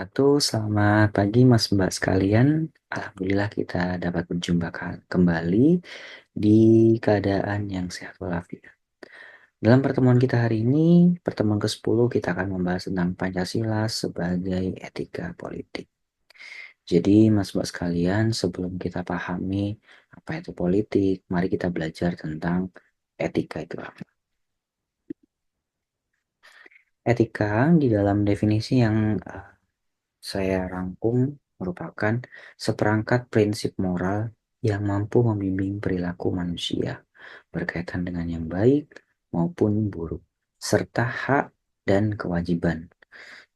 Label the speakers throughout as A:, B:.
A: wabarakatuh. Selamat pagi Mas Mbak sekalian. Alhamdulillah kita dapat berjumpa kembali di keadaan yang sehat walafiat. Dalam pertemuan kita hari ini, pertemuan ke-10 kita akan membahas tentang Pancasila sebagai etika politik. Jadi Mas Mbak sekalian, sebelum kita pahami apa itu politik, mari kita belajar tentang etika itu apa. Etika di dalam definisi yang saya rangkum merupakan seperangkat prinsip moral yang mampu membimbing perilaku manusia berkaitan dengan yang baik maupun buruk, serta hak dan kewajiban.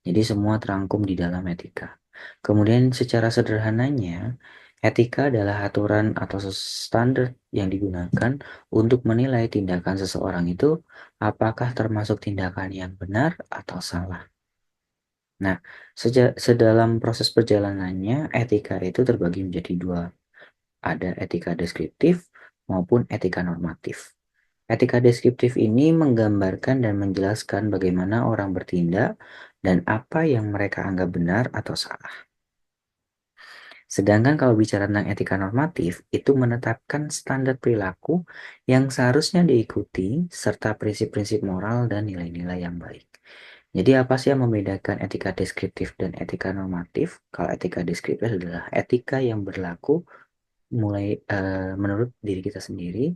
A: Jadi semua terangkum di dalam etika. Kemudian secara sederhananya, etika adalah aturan atau standar yang digunakan untuk menilai tindakan seseorang itu apakah termasuk tindakan yang benar atau salah. Nah, sedalam proses perjalanannya, etika itu terbagi menjadi dua. Ada etika deskriptif maupun etika normatif. Etika deskriptif ini menggambarkan dan menjelaskan bagaimana orang bertindak dan apa yang mereka anggap benar atau salah. Sedangkan kalau bicara tentang etika normatif, itu menetapkan standar perilaku yang seharusnya diikuti serta prinsip-prinsip moral dan nilai-nilai yang baik. Jadi apa sih yang membedakan etika deskriptif dan etika normatif? Kalau etika deskriptif adalah etika yang berlaku mulai menurut diri kita sendiri,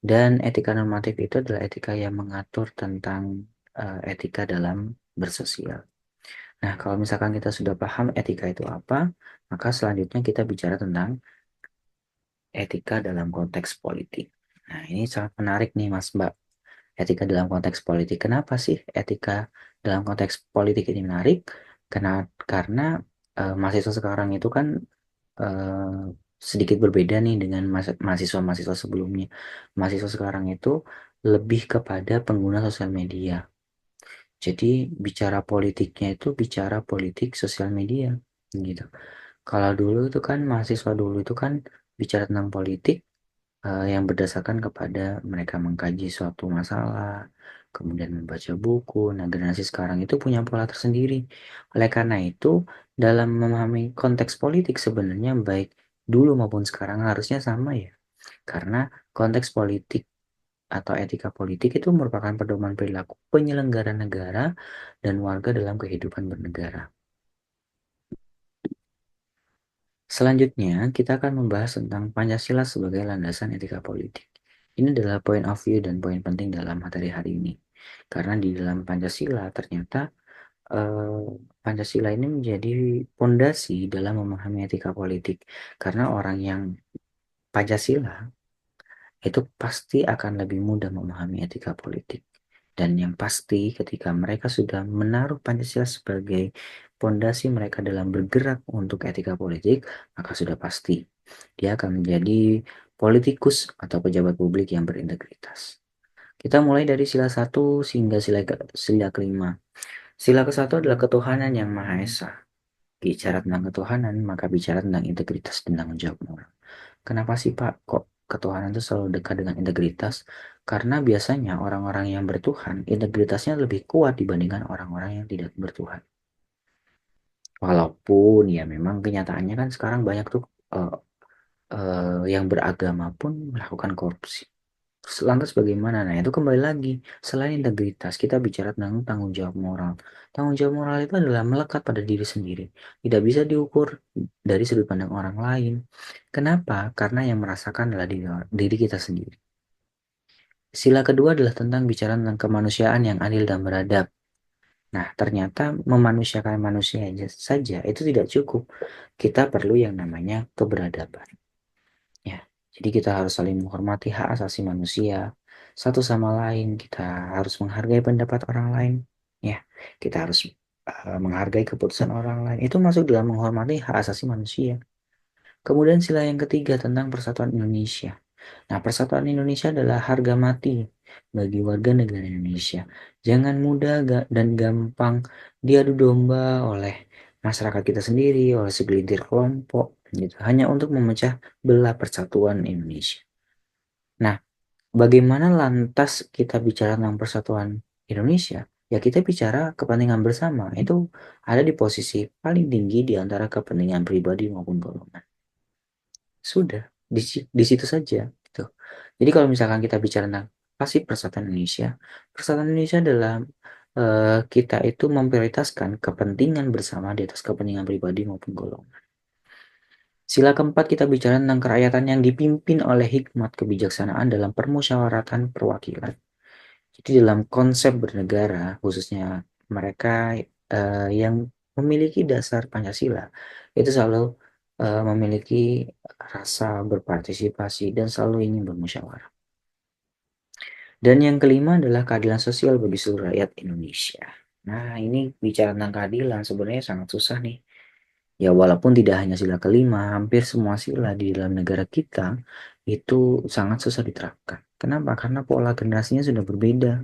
A: dan etika normatif itu adalah etika yang mengatur tentang etika dalam bersosial. Nah, kalau misalkan kita sudah paham etika itu apa, maka selanjutnya kita bicara tentang etika dalam konteks politik. Nah, ini sangat menarik nih Mas Mbak. Etika dalam konteks politik. Kenapa sih etika dalam konteks politik ini menarik? Karena mahasiswa sekarang itu kan eh, sedikit berbeda nih dengan mahasiswa-mahasiswa sebelumnya. Mahasiswa sekarang itu lebih kepada pengguna sosial media. Jadi bicara politiknya itu bicara politik sosial media gitu. Kalau dulu itu kan mahasiswa dulu itu kan bicara tentang politik yang berdasarkan kepada mereka mengkaji suatu masalah, kemudian membaca buku. Nah, generasi sekarang itu punya pola tersendiri. Oleh karena itu, dalam memahami konteks politik sebenarnya baik dulu maupun sekarang harusnya sama ya. Karena konteks politik atau etika politik itu merupakan pedoman perilaku penyelenggara negara dan warga dalam kehidupan bernegara. Selanjutnya, kita akan membahas tentang Pancasila sebagai landasan etika politik. Ini adalah point of view dan poin penting dalam materi hari ini. Karena di dalam Pancasila ternyata eh, Pancasila ini menjadi pondasi dalam memahami etika politik. Karena orang yang Pancasila itu pasti akan lebih mudah memahami etika politik. Dan yang pasti ketika mereka sudah menaruh Pancasila sebagai pondasi mereka dalam bergerak untuk etika politik, maka sudah pasti dia akan menjadi politikus atau pejabat publik yang berintegritas. Kita mulai dari sila 1 hingga sila kelima. Sila ke-1 adalah ketuhanan yang Maha Esa. Bicara tentang ketuhanan, maka bicara tentang integritas dan tanggung jawab moral. Kenapa sih Pak kok ketuhanan itu selalu dekat dengan integritas? Karena biasanya orang-orang yang bertuhan integritasnya lebih kuat dibandingkan orang-orang yang tidak bertuhan. Walaupun ya memang kenyataannya kan sekarang banyak tuh eh, yang beragama pun melakukan korupsi. Lantas bagaimana? Nah itu kembali lagi, selain integritas, kita bicara tentang tanggung jawab moral. Tanggung jawab moral itu adalah melekat pada diri sendiri. Tidak bisa diukur dari sudut pandang orang lain. Kenapa? Karena yang merasakan adalah diri kita sendiri. Sila kedua adalah tentang bicara tentang kemanusiaan yang adil dan beradab. Nah, ternyata memanusiakan manusia saja itu tidak cukup. Kita perlu yang namanya keberadaban. Ya, jadi kita harus saling menghormati hak asasi manusia satu sama lain. Kita harus menghargai pendapat orang lain. Ya, kita harus menghargai keputusan orang lain. Itu masuk dalam menghormati hak asasi manusia. Kemudian sila yang ketiga tentang persatuan Indonesia. Nah, persatuan Indonesia adalah harga mati bagi warga negara Indonesia. Jangan mudah dan gampang diadu domba oleh masyarakat kita sendiri, oleh segelintir kelompok, gitu. Hanya untuk memecah belah persatuan Indonesia. Nah, bagaimana lantas kita bicara tentang persatuan Indonesia? ya kita bicara kepentingan bersama, itu ada di posisi paling tinggi di antara kepentingan pribadi maupun golongan. Sudah, di situ saja gitu. Jadi kalau misalkan kita bicara tentang pasti Persatuan Indonesia adalah kita itu memprioritaskan kepentingan bersama di atas kepentingan pribadi maupun golongan. Sila keempat kita bicara tentang kerakyatan yang dipimpin oleh hikmat kebijaksanaan dalam permusyawaratan perwakilan. Jadi dalam konsep bernegara, khususnya mereka yang memiliki dasar Pancasila, itu selalu memiliki rasa berpartisipasi dan selalu ingin bermusyawarah. Dan yang kelima adalah keadilan sosial bagi seluruh rakyat Indonesia. Nah, ini bicara tentang keadilan sebenarnya sangat susah nih. Ya, walaupun tidak hanya sila kelima, hampir semua sila di dalam negara kita itu sangat susah diterapkan. Kenapa? Karena pola generasinya sudah berbeda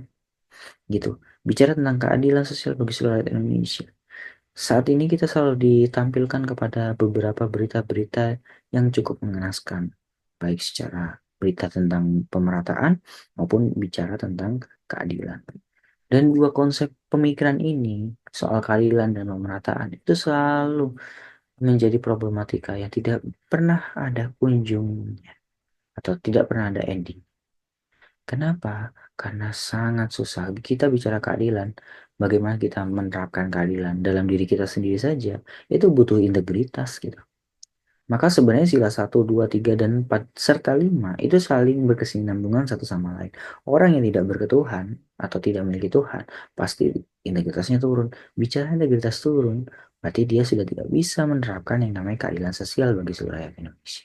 A: gitu. Bicara tentang keadilan sosial bagi seluruh rakyat Indonesia. Saat ini kita selalu ditampilkan kepada beberapa berita-berita yang cukup mengenaskan, baik secara berita tentang pemerataan maupun bicara tentang keadilan. Dan dua konsep pemikiran ini soal keadilan dan pemerataan itu selalu menjadi problematika yang tidak pernah ada kunjungnya atau tidak pernah ada ending. Kenapa? Karena sangat susah. Kita bicara keadilan, bagaimana kita menerapkan keadilan dalam diri kita sendiri saja, itu butuh integritas gitu. Maka sebenarnya sila 1, 2, 3, dan 4, serta 5 itu saling berkesinambungan satu sama lain. Orang yang tidak berketuhan atau tidak memiliki Tuhan, pasti integritasnya turun. Bicara integritas turun, berarti dia sudah tidak bisa menerapkan yang namanya keadilan sosial bagi seluruh rakyat Indonesia.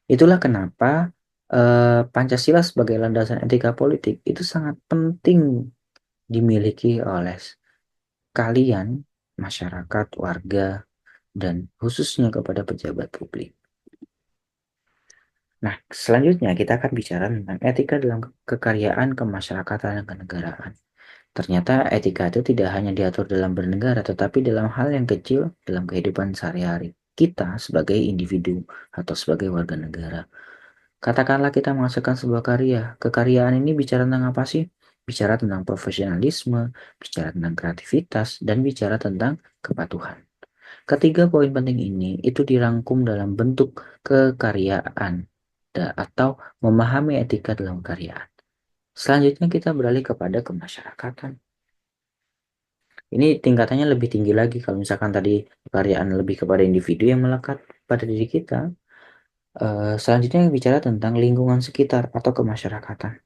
A: Itulah kenapa Pancasila sebagai landasan etika politik itu sangat penting dimiliki oleh kalian, masyarakat, warga, dan khususnya kepada pejabat publik. Nah, selanjutnya kita akan bicara tentang etika dalam kekaryaan, kemasyarakatan, dan kenegaraan. Ternyata etika itu tidak hanya diatur dalam bernegara, tetapi dalam hal yang kecil dalam kehidupan sehari-hari kita sebagai individu atau sebagai warga negara. Katakanlah kita menghasilkan sebuah karya. Kekaryaan ini bicara tentang apa sih? Bicara tentang profesionalisme, bicara tentang kreativitas, dan bicara tentang kepatuhan. Ketiga poin penting ini itu dirangkum dalam bentuk kekaryaan atau memahami etika dalam karyaan. Selanjutnya kita beralih kepada kemasyarakatan. Ini tingkatannya lebih tinggi lagi kalau misalkan tadi kekaryaan lebih kepada individu yang melekat pada diri kita. Selanjutnya bicara tentang lingkungan sekitar atau kemasyarakatan.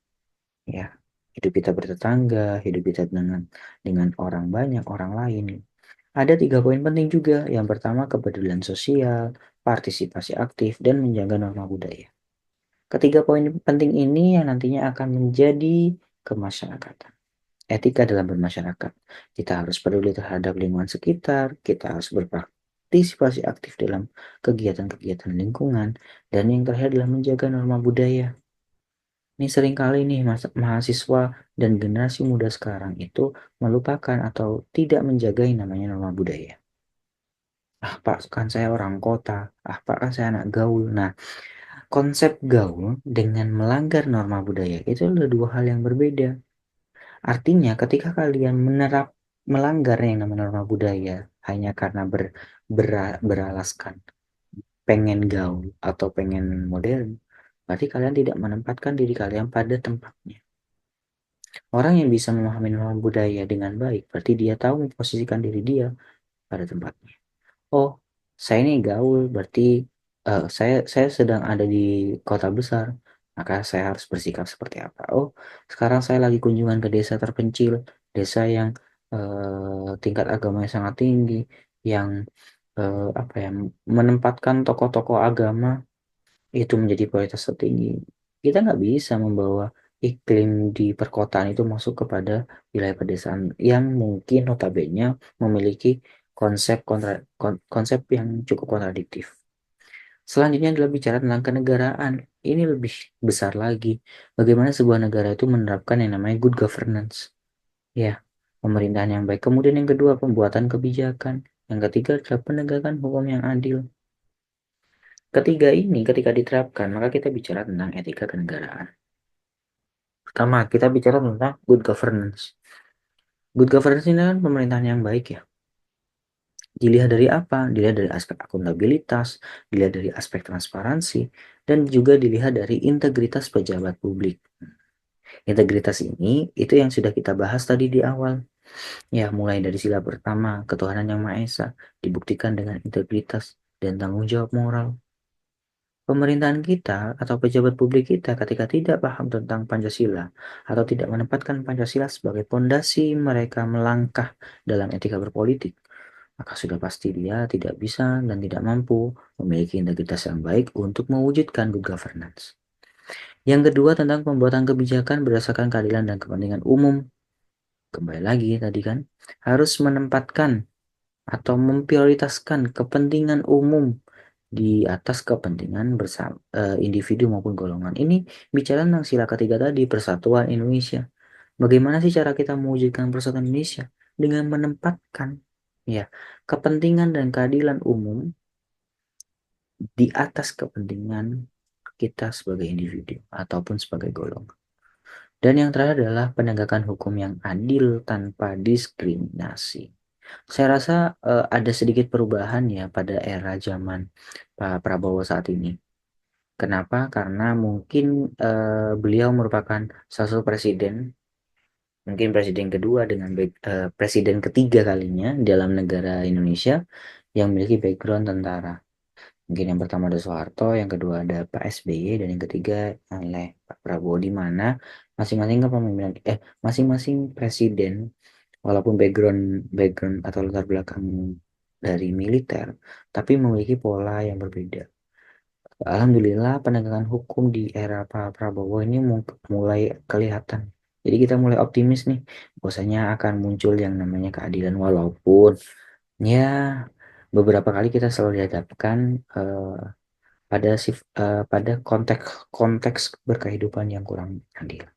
A: Ya, hidup kita bertetangga, hidup kita dengan orang banyak, orang lain. Ada 3 poin penting juga. Yang pertama, kepedulian sosial, partisipasi aktif, dan menjaga norma budaya. Ketiga poin penting ini yang nantinya akan menjadi kemasyarakatan. Etika dalam bermasyarakat. Kita harus peduli terhadap lingkungan sekitar, kita harus berpartisipasi aktif dalam kegiatan-kegiatan lingkungan, dan yang terakhir adalah menjaga norma budaya. Ini seringkali nih mahasiswa dan generasi muda sekarang itu melupakan atau tidak menjaga yang namanya norma budaya. Ah Pak, kan saya orang kota. Ah Pak, kan saya anak gaul. Nah, konsep gaul dengan melanggar norma budaya itu adalah dua hal yang berbeda. Artinya ketika kalian melanggar yang namanya norma budaya hanya karena beralaskan pengen gaul atau pengen modern, berarti kalian tidak menempatkan diri kalian pada tempatnya. Orang yang bisa memahami norma budaya dengan baik, berarti dia tahu memposisikan diri dia pada tempatnya. Oh, saya ini gaul, berarti saya sedang ada di kota besar, maka saya harus bersikap seperti apa? Oh, sekarang saya lagi kunjungan ke desa terpencil, desa yang tingkat agamanya sangat tinggi, yang apa ya, menempatkan tokoh-tokoh agama itu menjadi prioritas tertinggi. Kita nggak bisa membawa iklim di perkotaan itu masuk kepada wilayah pedesaan yang mungkin notabene memiliki konsep yang cukup kontradiktif. Selanjutnya adalah bicara tentang kenegaraan. Ini lebih besar lagi. Bagaimana sebuah negara itu menerapkan yang namanya good governance. Ya, pemerintahan yang baik. Kemudian yang kedua, pembuatan kebijakan. Yang ketiga adalah penegakan hukum yang adil. Ketiga ini ketika diterapkan, maka kita bicara tentang etika kenegaraan. Pertama, kita bicara tentang good governance. Good governance ini kan pemerintahan yang baik ya. Dilihat dari apa? Dilihat dari aspek akuntabilitas, dilihat dari aspek transparansi, dan juga dilihat dari integritas pejabat publik. Integritas ini itu yang sudah kita bahas tadi di awal. Ya, mulai dari sila pertama, ketuhanan yang Maha Esa, dibuktikan dengan integritas dan tanggung jawab moral. Pemerintahan kita atau pejabat publik kita ketika tidak paham tentang Pancasila atau tidak menempatkan Pancasila sebagai pondasi mereka melangkah dalam etika berpolitik, maka sudah pasti dia tidak bisa dan tidak mampu memiliki integritas yang baik untuk mewujudkan good governance. Yang kedua tentang pembuatan kebijakan berdasarkan keadilan dan kepentingan umum. Kembali lagi tadi kan, harus menempatkan atau memprioritaskan kepentingan umum di atas kepentingan bersama individu maupun golongan. Ini bicara tentang sila ketiga tadi, persatuan Indonesia. Bagaimana sih cara kita mewujudkan persatuan Indonesia? Dengan menempatkan ya kepentingan dan keadilan umum di atas kepentingan kita sebagai individu ataupun sebagai golongan. Dan yang terakhir adalah penegakan hukum yang adil tanpa diskriminasi. Saya rasa ada sedikit perubahan ya pada era zaman Pak Prabowo saat ini. Kenapa? Karena mungkin beliau merupakan salah satu presiden, mungkin presiden kedua dengan presiden ketiga kalinya dalam negara Indonesia yang memiliki background tentara. Mungkin yang pertama ada Soeharto, yang kedua ada Pak SBY, dan yang ketiga oleh Pak Prabowo, di mana masing-masing kepemimpinan masing-masing presiden walaupun background background atau latar belakang dari militer, tapi memiliki pola yang berbeda. Alhamdulillah penegakan hukum di era Pak Prabowo ini mulai kelihatan. Jadi kita mulai optimis nih, bahwasanya akan muncul yang namanya keadilan, walaupun ya beberapa kali kita selalu dihadapkan pada konteks berkehidupan yang kurang adil.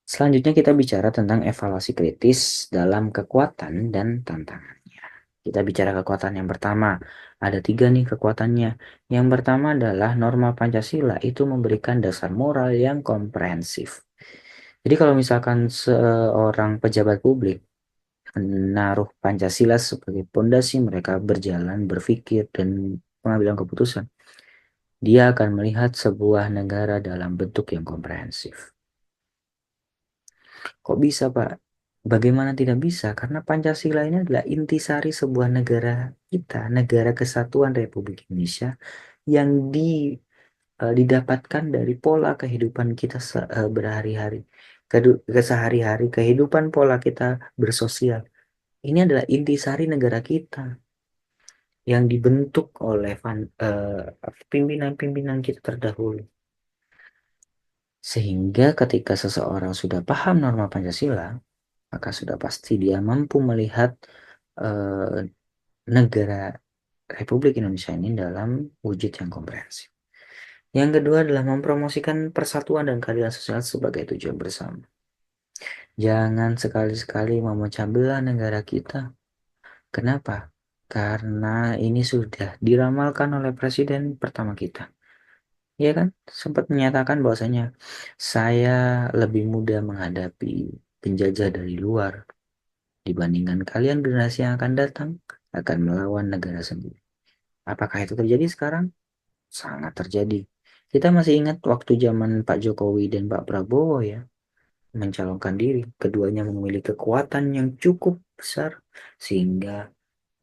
A: Selanjutnya kita bicara tentang evaluasi kritis dalam kekuatan dan tantangannya. Kita bicara kekuatan yang pertama. Ada tiga nih kekuatannya. Yang pertama adalah norma Pancasila itu memberikan dasar moral yang komprehensif. Jadi kalau misalkan seorang pejabat publik menaruh Pancasila sebagai pondasi mereka berjalan, berpikir, dan pengambilan keputusan, dia akan melihat sebuah negara dalam bentuk yang komprehensif. Kok bisa, Pak? Bagaimana tidak bisa? Karena Pancasila ini adalah intisari sebuah negara kita, Negara Kesatuan Republik Indonesia yang didapatkan dari pola kehidupan kita berhari-hari, kesehari-hari, kehidupan pola kita bersosial. Ini adalah intisari negara kita yang dibentuk oleh pimpinan-pimpinan kita terdahulu. Sehingga ketika seseorang sudah paham norma Pancasila, maka sudah pasti dia mampu melihat eh, negara Republik Indonesia ini dalam wujud yang komprehensif. Yang kedua adalah mempromosikan persatuan dan keadilan sosial sebagai tujuan bersama. Jangan sekali-sekali memecah belah negara kita. Kenapa? Karena ini sudah diramalkan oleh presiden pertama kita. Ya kan? Sempat menyatakan bahwasanya saya lebih mudah menghadapi penjajah dari luar dibandingkan kalian generasi yang akan datang akan melawan negara sendiri. Apakah itu terjadi sekarang? Sangat terjadi. Kita masih ingat waktu zaman Pak Jokowi dan Pak Prabowo ya, mencalonkan diri. Keduanya memiliki kekuatan yang cukup besar sehingga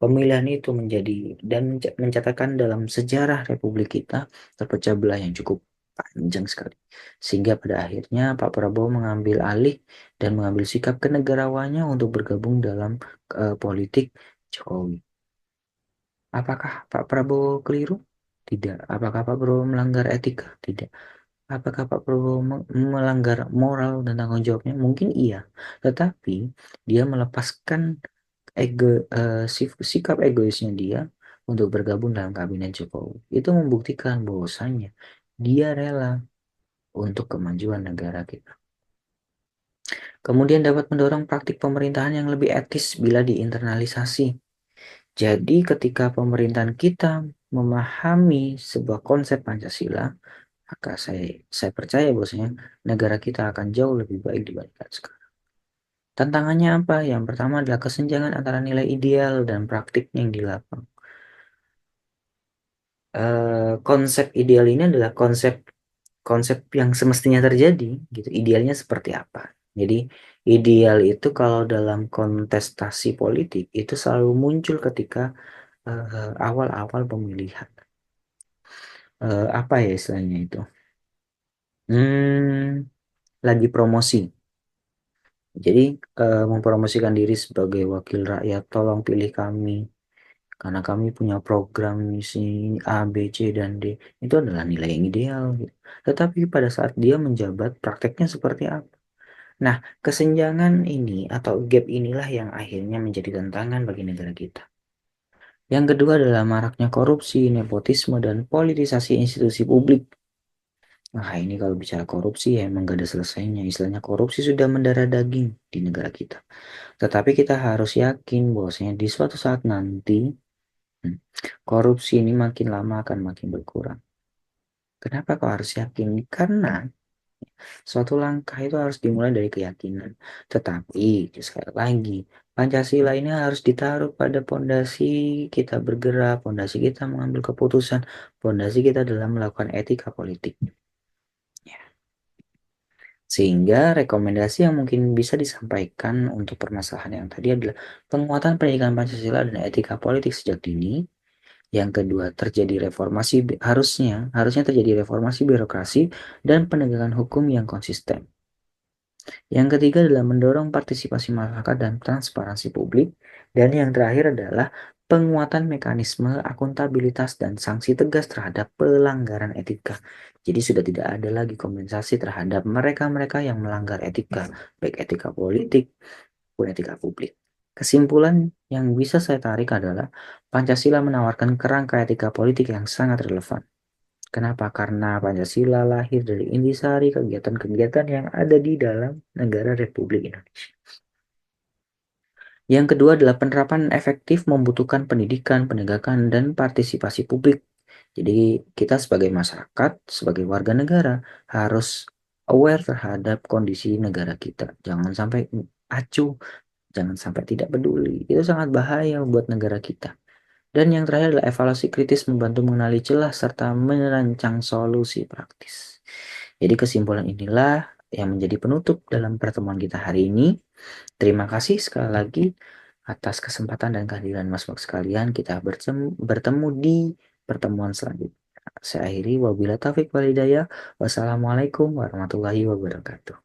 A: pemilihan itu menjadi dan mencatatkan dalam sejarah Republik kita terpecah belah yang cukup panjang sekali. Sehingga pada akhirnya Pak Prabowo mengambil alih dan mengambil sikap kenegarawannya untuk bergabung dalam politik Jokowi. Apakah Pak Prabowo keliru? Tidak. Apakah Pak Prabowo melanggar etika? Tidak. Apakah Pak Prabowo melanggar moral dan tanggung jawabnya? Mungkin iya. Tetapi dia melepaskan ego, sikap egoisnya dia untuk bergabung dalam kabinet Jokowi. Itu membuktikan bahwasannya dia rela untuk kemajuan negara kita. Kemudian dapat mendorong praktik pemerintahan yang lebih etis bila diinternalisasi. Jadi ketika pemerintahan kita memahami sebuah konsep Pancasila, maka saya percaya bahwasanya negara kita akan jauh lebih baik dibandingkan sekarang. Tantangannya apa? Yang pertama adalah kesenjangan antara nilai ideal dan praktiknya yang di lapang. Konsep ideal ini adalah konsep konsep yang semestinya terjadi gitu. Idealnya seperti apa? Jadi ideal itu kalau dalam kontestasi politik itu selalu muncul ketika awal-awal pemilihan. Apa ya istilahnya itu? Hmm, lagi promosi. Jadi mempromosikan diri sebagai wakil rakyat, tolong pilih kami karena kami punya program misi A, B, C, dan D. Itu adalah nilai yang ideal gitu. Tetapi pada saat dia menjabat, prakteknya seperti apa? Nah, kesenjangan ini atau gap inilah yang akhirnya menjadi tantangan bagi negara kita. Yang kedua adalah maraknya korupsi, nepotisme, dan politisasi institusi publik. Nah, ini kalau bicara korupsi ya emang gak ada selesainya. Istilahnya korupsi sudah mendarah daging di negara kita. Tetapi kita harus yakin bahwasanya di suatu saat nanti hmm, korupsi ini makin lama akan makin berkurang. Kenapa kau harus yakin? Karena suatu langkah itu harus dimulai dari keyakinan. Tetapi sekali lagi, Pancasila ini harus ditaruh pada pondasi kita bergerak, pondasi kita mengambil keputusan, pondasi kita dalam melakukan etika politik. Ya. Sehingga rekomendasi yang mungkin bisa disampaikan untuk permasalahan yang tadi adalah penguatan pendidikan Pancasila dan etika politik sejak dini. Yang kedua, terjadi reformasi harusnya terjadi reformasi birokrasi dan penegakan hukum yang konsisten. Yang ketiga adalah mendorong partisipasi masyarakat dan transparansi publik. Dan yang terakhir adalah penguatan mekanisme akuntabilitas dan sanksi tegas terhadap pelanggaran etika. Jadi sudah tidak ada lagi kompensasi terhadap mereka-mereka yang melanggar etika, baik etika politik maupun etika publik. Kesimpulan yang bisa saya tarik adalah Pancasila menawarkan kerangka etika politik yang sangat relevan. Kenapa? Karena Pancasila lahir dari intisari kegiatan-kegiatan yang ada di dalam negara Republik Indonesia. Yang kedua adalah penerapan efektif membutuhkan pendidikan, penegakan, dan partisipasi publik. Jadi kita sebagai masyarakat, sebagai warga negara harus aware terhadap kondisi negara kita. Jangan sampai acuh, jangan sampai tidak peduli. Itu sangat bahaya buat negara kita. Dan yang terakhir adalah evaluasi kritis membantu mengenali celah serta merancang solusi praktis. Jadi kesimpulan inilah yang menjadi penutup dalam pertemuan kita hari ini. Terima kasih sekali lagi atas kesempatan dan kehadiran Mas Mak sekalian. Kita bertemu di pertemuan selanjutnya. Saya akhiri wabillahi taufiq walhidayah. Wassalamualaikum warahmatullahi wabarakatuh.